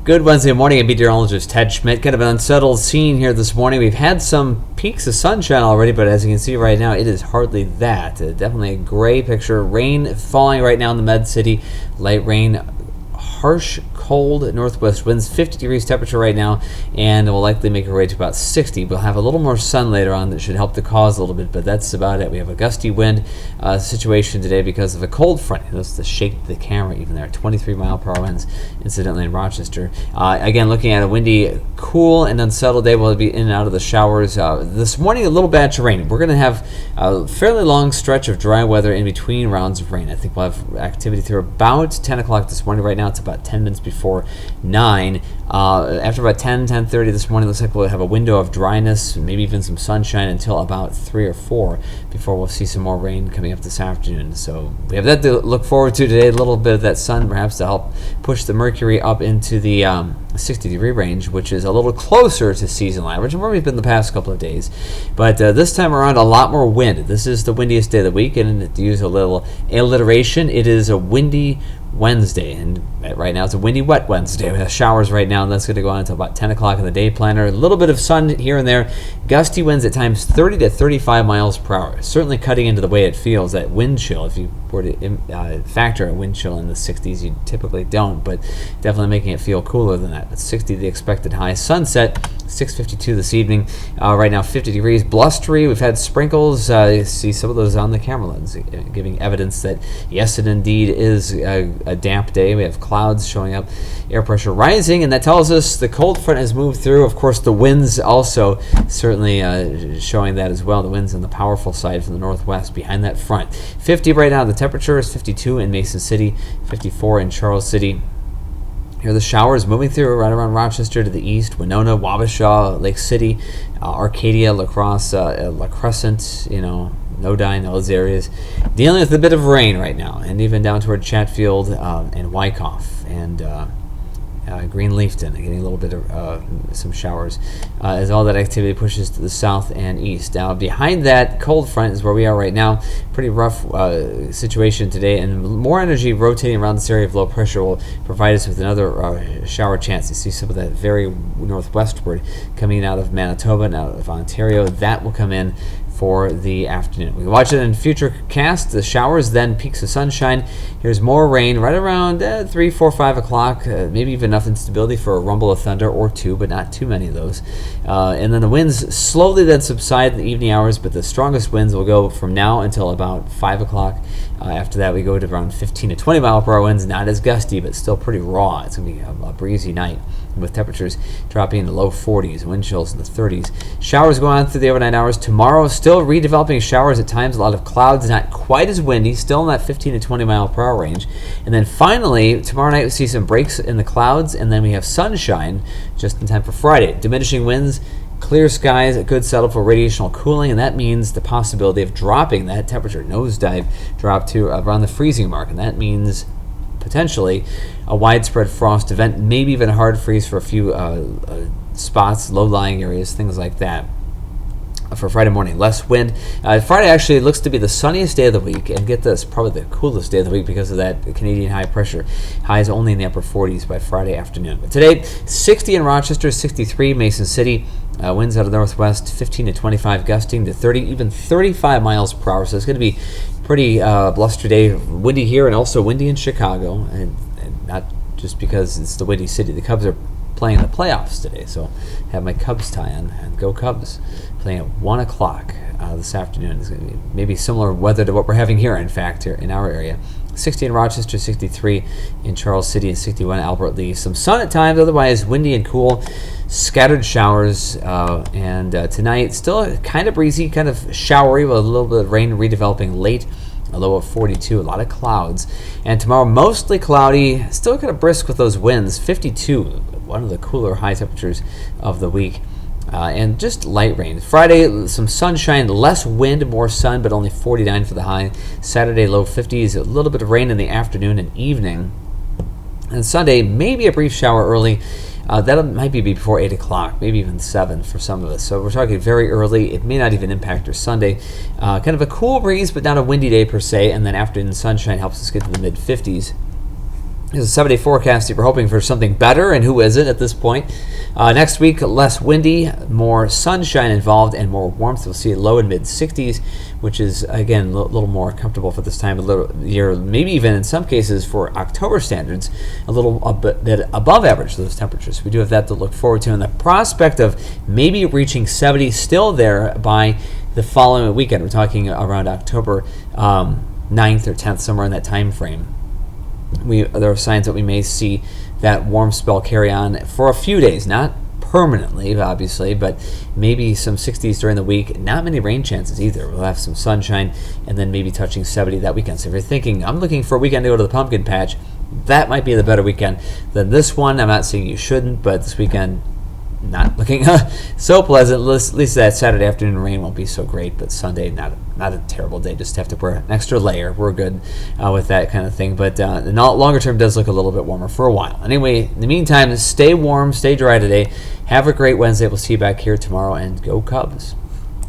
Good Wednesday morning. I'm meteorologist Ted Schmidt. Kind of an unsettled scene here this morning. We've had some peaks of sunshine already, but as you can see right now, it is hardly that. Definitely a gray picture. Rain falling right now in the Med City. Light rain. Harsh, cold northwest winds, 50 degrees temperature right now, and it will likely make our way to about 60. We'll have a little more sun later on that should help the cause a little bit, but that's about it. We have a gusty wind situation today because of a cold front. Notice the shake of the camera even there. 23-mile-per-hour winds, incidentally, in Rochester. Again, looking at a windy, cool, and unsettled day. We'll be in and out of the showers. This morning, a little batch of rain. We're going to have a fairly long stretch of dry weather in between rounds of rain. I think we'll have activity through about 10 o'clock this morning. Right now, it's about 10 minutes before 9. After about 10:30 this morning, looks like we'll have a window of dryness, maybe even some sunshine until about 3 or 4 before we'll see some more rain coming up this afternoon. So we have that to look forward to today. A little bit of that sun perhaps to help push the mercury up into the 60-degree range, which is a little closer to seasonal average and where we've been the past couple of days. But this time around, a lot more wind. This is the windiest day of the week, and to use a little alliteration, it is a windy Wednesday, and right now it's a windy, wet Wednesday. We have showers right now, and that's going to go on until about 10 o'clock in the day planner. A little bit of sun here and there. Gusty winds at times 30 to 35 miles per hour. Certainly cutting into the way it feels, that wind chill. If you were to factor a wind chill in the 60s, you typically don't, but definitely making it feel cooler than that. But 60 the expected high. Sunset 6:52 this evening. Right now 50 degrees. Blustery. We've had sprinkles. You see some of those on the camera lens, giving evidence that yes, it indeed is a damp day. We have clouds showing up, air pressure rising, and that tells us the cold front has moved through. Of course, the winds also certainly showing that as well. The winds on the powerful side from the northwest behind that front. 50 right now. The temperature is 52 in Mason City, 54 in Charles City. Here are the showers moving through right around Rochester to the east, Winona, Wabasha, Lake City, Arcadia, La Crosse, La Crescent, Nodine, those areas. Dealing with a bit of rain right now, and even down toward Chatfield and Wyckoff and Greenleafton, getting a little bit of some showers as all that activity pushes to the south and east. Now, behind that cold front is where we are right now. Pretty rough situation today, and more energy rotating around this area of low pressure will provide us with another shower chance. You see some of that very northwestward coming out of Manitoba and out of Ontario. That will come in for the afternoon. We can watch it in future cast. The showers, then peaks of sunshine. Here's more rain right around 3, 4, 5 o'clock. Maybe even enough instability for a rumble of thunder or two, but not too many of those. And then the winds slowly then subside in the evening hours, but the strongest winds will go from now until about 5 o'clock. After that, we go to around 15 to 20 mile per hour winds. Not as gusty, but still pretty raw. It's going to be a breezy night with temperatures dropping into low 40s, wind chills in the 30s. Showers going on through the overnight hours. Tomorrow, still redeveloping showers at times. A lot of clouds, not quite as windy, still in that 15 to 20 mile per hour range. And then finally, tomorrow night we see some breaks in the clouds, and then we have sunshine just in time for Friday. Diminishing winds, clear skies, a good settle for radiational cooling, and that means the possibility of dropping that temperature nosedive drop to around the freezing mark, and that means potentially a widespread frost event, maybe even a hard freeze for a few spots, low-lying areas, things like that. For Friday morning, less wind. Friday actually looks to be the sunniest day of the week, and get this, probably the coolest day of the week because of that Canadian high pressure. Highs only in the upper 40s by Friday afternoon. But today, 60 in Rochester, 63 Mason City. Winds out of the northwest, 15 to 25, gusting to 30, even 35 miles per hour. So it's going to be pretty blustery day, windy here and also windy in Chicago, and not just because it's the windy city. The Cubs are playing the playoffs today, so I have my Cubs tie on, and go Cubs, playing at 1 o'clock this afternoon. It's going to be maybe similar weather to what we're having here, in fact, here in our area. 60 in Rochester, 63 in Charles City, and 61 in Albert Lea. Some sun at times, otherwise windy and cool. Scattered showers, and tonight still kind of breezy, kind of showery with a little bit of rain redeveloping late. A low of 42, a lot of clouds. And tomorrow, mostly cloudy, still kind of brisk with those winds. 52, one of the cooler high temperatures of the week. And just light rain. Friday, some sunshine, less wind, more sun, but only 49 for the high. Saturday, low 50s, a little bit of rain in the afternoon and evening. And Sunday, maybe a brief shower early. That might be before 8 o'clock, maybe even 7 for some of us. So we're talking very early. It may not even impact our Sunday. Kind of a cool breeze, but not a windy day per se. And then afternoon sunshine helps us get to the mid-50s. It's a 7-day forecast if you're hoping for something better, and who is it at this point? Next week, less windy, more sunshine involved, and more warmth. We'll see a low and mid 60s, which is, again, a little more comfortable for this time of the year, maybe even in some cases for October standards, a little bit above average, those temperatures. We do have that to look forward to, and the prospect of maybe reaching 70 still there by the following weekend. We're talking around October 9th or 10th, somewhere in that time frame. There are signs that we may see that warm spell carry on for a few days, not permanently, obviously, but maybe some 60s during the week. Not many rain chances either. We'll have some sunshine and then maybe touching 70 that weekend. So if you're thinking, I'm looking for a weekend to go to the pumpkin patch, that might be the better weekend than this one. I'm not saying you shouldn't, but this weekend, not looking so pleasant. At least that Saturday afternoon rain won't be so great, but Sunday, not a terrible day. Just have to wear an extra layer. We're good with that kind of thing. But the longer term does look a little bit warmer for a while. Anyway, in the meantime, stay warm, stay dry today. Have a great Wednesday. We'll see you back here tomorrow, and go Cubs.